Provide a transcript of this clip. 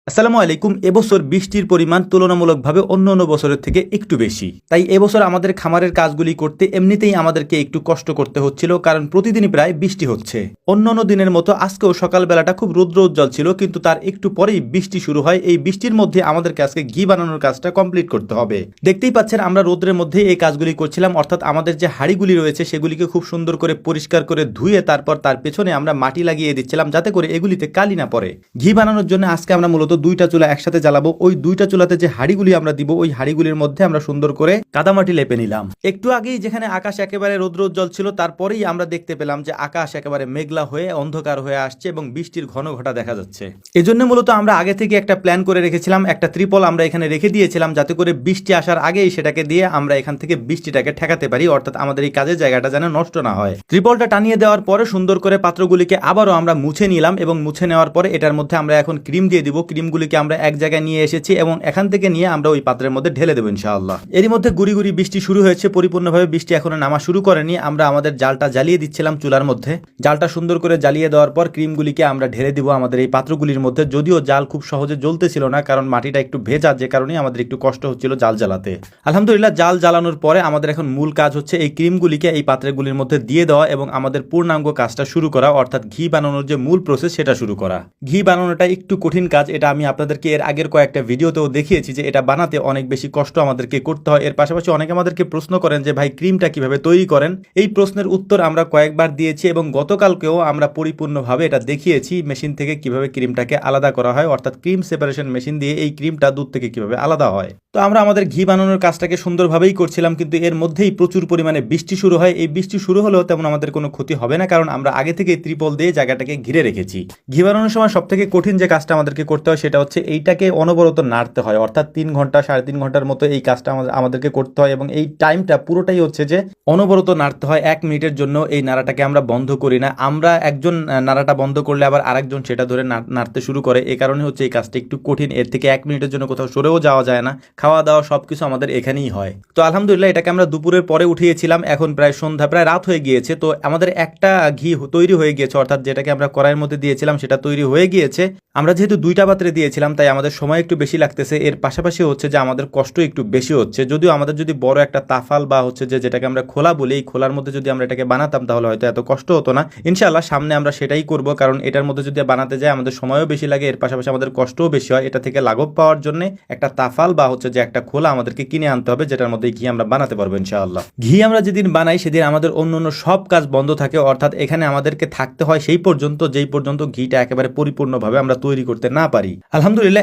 আসসালামু আলাইকুম। এবছর বৃষ্টির পরিমাণ তুলনামূলকভাবে অন্য বছরের থেকে একটু বেশি, তাই এবছর আমাদের খামারের কাজগুলি করতে এমনিতেই আমাদেরকে একটু কষ্ট করতে হচ্ছিল, কারণ প্রতিদিনই প্রায় বৃষ্টি হচ্ছে। অন্য দিনের মতো আজকেও সকালবেলাটা খুব রৌদ্র উজ্জ্বল ছিল, কিন্তু তার একটু পরেই বৃষ্টি শুরু হয়। এই বৃষ্টির মধ্যে আমাদেরকে আজকে ঘি বানানোর কাজটা কমপ্লিট করতে হবে। দেখতেই পাচ্ছেন আমরা রৌদ্রের মধ্যে এই কাজগুলি করছিলাম, অর্থাৎ আমাদের যে হাঁড়িগুলি রয়েছে সেগুলিকে খুব সুন্দর করে পরিষ্কার করে ধুয়ে তারপর তার পেছনে আমরা মাটি লাগিয়ে দিচ্ছিলাম, যাতে করে এগুলিতে কালি না পড়ে। ঘি বানানোর জন্য আজকে আমরা মূলত দুইটা চুলা একসাথে জ্বালাবো। ওই দুইটা চুলাতে যে হাঁড়িগুলি আমরা দিব, ওই হাঁড়িগুলির মধ্যে আমরা সুন্দর করে কাদামাটি লেপে নিলাম। একটু আগেই যেখানে আকাশ একেবারে রৌদ্রোজ্জ্বল ছিল, তারপরেই আমরা দেখতে পেলাম যে আকাশ একেবারে মেঘলা হয়ে অন্ধকার হয়ে আসছে এবং বৃষ্টির ঘন ঘটা দেখা যাচ্ছে। এজন্য মূলত আমরা আগে থেকে একটা প্ল্যান করে রেখেছিলাম, একটা ত্রিপল আমরা এখানে রেখে দিয়েছিলাম, যাতে করে বৃষ্টি আসার আগেই সেটাকে দিয়ে আমরা এখান থেকে বৃষ্টিটাকে ঠেকাতে পারি, অর্থাৎ আমাদের এই কাজের জায়গাটা যেন নষ্ট না হয়। ত্রিপলটা টানিয়ে দেওয়ার পরে সুন্দর করে পাত্রগুলিকে আবারও আমরা মুছে নিলাম, এবং মুছে নেওয়ার পরে এটার মধ্যে আমরা এখন ক্রিম দিয়ে দিব। ক্রিমগুলিকে আমরা এক জায়গায় নিয়ে এসেছি এবং এখান থেকে নিয়ে আমরা ওই পাত্রের মধ্যে ঢেলে দেবো ইনশাআল্লাহ। এরই মধ্যে গুড়ি গুড়ি বৃষ্টি শুরু হয়েছে, পরিপূর্ণভাবে বৃষ্টি এখনো নামা শুরু করেনি। আমরা আমাদের জালটা জ্বালিয়ে দিচ্ছিলাম চুলার মধ্যে। জালটা সুন্দর করে জ্বালিয়ে দেওয়ার পর ক্রিমগুলিকে আমরা ঢেলে দিব আমাদের এই পাত্রগুলির মধ্যে। যদিও জাল খুব সহজে জ্বলতেছিল না, কারণ মাটিটা একটু ভেজা, যে কারণে আমাদের একটু কষ্ট হচ্ছিল জাল জ্বালাতে। আলহামদুলিল্লাহ, জাল জ্বালানোর পরে আমাদের এখন মূল কাজ হচ্ছে এই ক্রিমগুলিকে এই পাত্রগুলির মধ্যে দিয়ে দেওয়া এবং আমাদের পূর্ণাঙ্গ কাজটা শুরু করা, অর্থাৎ ঘি বানানোর যে মূল প্রসেস সেটা শুরু করা। ঘি বানানোটা একটু কঠিন কাজ, এটা আমি আপনাদেরকে এর আগের কয়েকটা ভিডিওতেও দেখিয়েছি যে এটা বানাতে অনেক বেশি কষ্ট আমাদেরকে করতে হয়। এর পাশাপাশি অনেকে আমাদেরকে প্রশ্ন করেন যে ভাই ক্রিমটা কিভাবে তৈরি করেন। এই প্রশ্নের উত্তর আমরা কয়েকবার দিয়েছি এবং গতকালকেও আমরা পরিপূর্ণভাবে এটা দেখিয়েছি মেশিন থেকে কিভাবে ক্রিমটাকে আলাদা করা হয়, অর্থাৎ ক্রিম সেপারেশন মেশিন দিয়ে এই ক্রিমটা দুধ থেকে কিভাবে আলাদা হয়। তো আমরা আমাদের ঘি বানানোর কাজটাকে সুন্দরভাবেই করছিলাম, কিন্তু এর মধ্যেই প্রচুর পরিমাণে বৃষ্টি শুরু হয়। এই বৃষ্টি শুরু হলেও তেমন আমাদের কোনো ক্ষতি হবে না, কারণ আমরা আগে থেকে ত্রিপল দিয়ে জায়গাটাকে ঘিরে রেখেছি। ঘি বানানোর সময় সব থেকে কঠিন যে কাজটা আমাদেরকে করতে হয় সেটা হচ্ছে এইটাকে অনবরত নাড়তে হয়, অর্থাৎ 3 ঘন্টা 3.5 ঘন্টার মতো এই কাজটা আমাদেরকে করতে হয়, এবং এই টাইমটা পুরোটাই হচ্ছে যে অনবরত নাড়তে হয়। 1 মিনিটের জন্য এই নাড়াটাকে আমরা বন্ধ করি না। আমরা একজন নাড়াটা বন্ধ করলে আবার আরেকজন সেটা ধরে নাড়তে শুরু করে। এই কারণে হচ্ছে এই কাজটা একটু কঠিন। এর থেকে 1 মিনিটের জন্য কোথাও সরেও যাওয়া যায় না। খাওয়া দাওয়া সবকিছু আমাদের এখানেই হয়। তো আলহামদুলিল্লাহ, এটাকে আমরা দুপুরের পরে উঠিয়েছিলাম। এখন প্রায় সন্ধ্যা, প্রায় রাত হয়ে গিয়েছে। তো আমাদের একটা ঘি তৈরি হয়ে গিয়েছে, অর্থাৎ যেটাকে আমরা কড়াইয়ের মধ্যে দিয়েছিলাম সেটা তৈরি হয়ে গিয়েছে। আমরা যেহেতু দুইটা পাত্রে দিয়েছিলাম, তাই আমাদের সময় একটু বেশি লাগতেছে। এর পাশাপাশি হচ্ছে যে আমাদের কষ্ট একটু বেশি হচ্ছে। যদিও আমাদের যদি বড় একটা তাফাল বা হচ্ছে যে যেটাকে আমরা খোলা বলি, এই খোলার মধ্যে যদি আমরা এটাকে বানাতাম তাহলে হয়তো এত কষ্ট হতো না। ইনশাআল্লাহ সামনে আমরা সেটাই করব, কারণ এটার মধ্যে যদি বানাতে যাই আমাদের সময়ও বেশি লাগে, এর পাশাপাশি আমাদের কষ্টও বেশি হয়। এটা থেকে লাঘব পাওয়ার জন্য একটা তাফাল বা হচ্ছে যে একটা খোলা আমাদেরকে কিনে আনতে হবে, যেটার মধ্যে ঘি আমরা বানাতে পারবো ইনশাআল্লাহ। ঘি আমরা যেদিন বানাই সেদিন আমাদের অন্য সব কাজ বন্ধ থাকে, অর্থাৎ এখানে আমাদেরকে থাকতে হয় সেই পর্যন্ত যেই পর্যন্ত ঘিটা একেবারে পরিপূর্ণভাবে আমরা তৈরি করতে না পারি। আলহামদুলিল্লাহ,